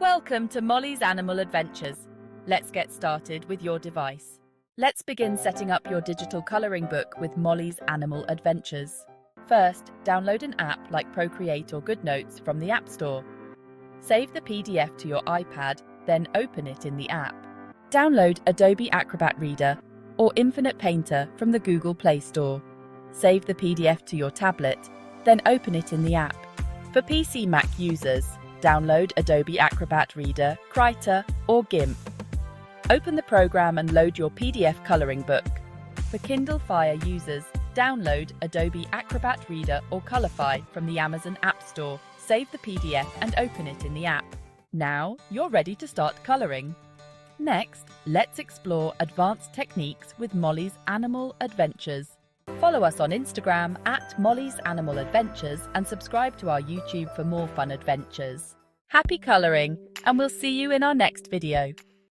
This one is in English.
Welcome to Molly's Animal Adventures. Let's get started with your device. Let's begin setting up your digital coloring book with Molly's Animal Adventures. First, download an app like Procreate or GoodNotes from the App Store. Save the PDF to your iPad, then open it in the app. Download Adobe Acrobat Reader or Infinite Painter from the Google Play Store. Save the PDF to your tablet, then open it in the app. For PC Mac users, download Adobe Acrobat Reader, Krita, or GIMP. Open the program and load your PDF coloring book. For Kindle Fire users, download Adobe Acrobat Reader or Colorify from the Amazon App Store. Save the PDF and open it in the app. Now you're ready to start coloring. Next, let's explore advanced techniques with Molly's Animal Adventures. Follow us on Instagram at Molly's Animal Adventures and subscribe to our YouTube for more fun adventures. Happy coloring, and we'll see you in our next video.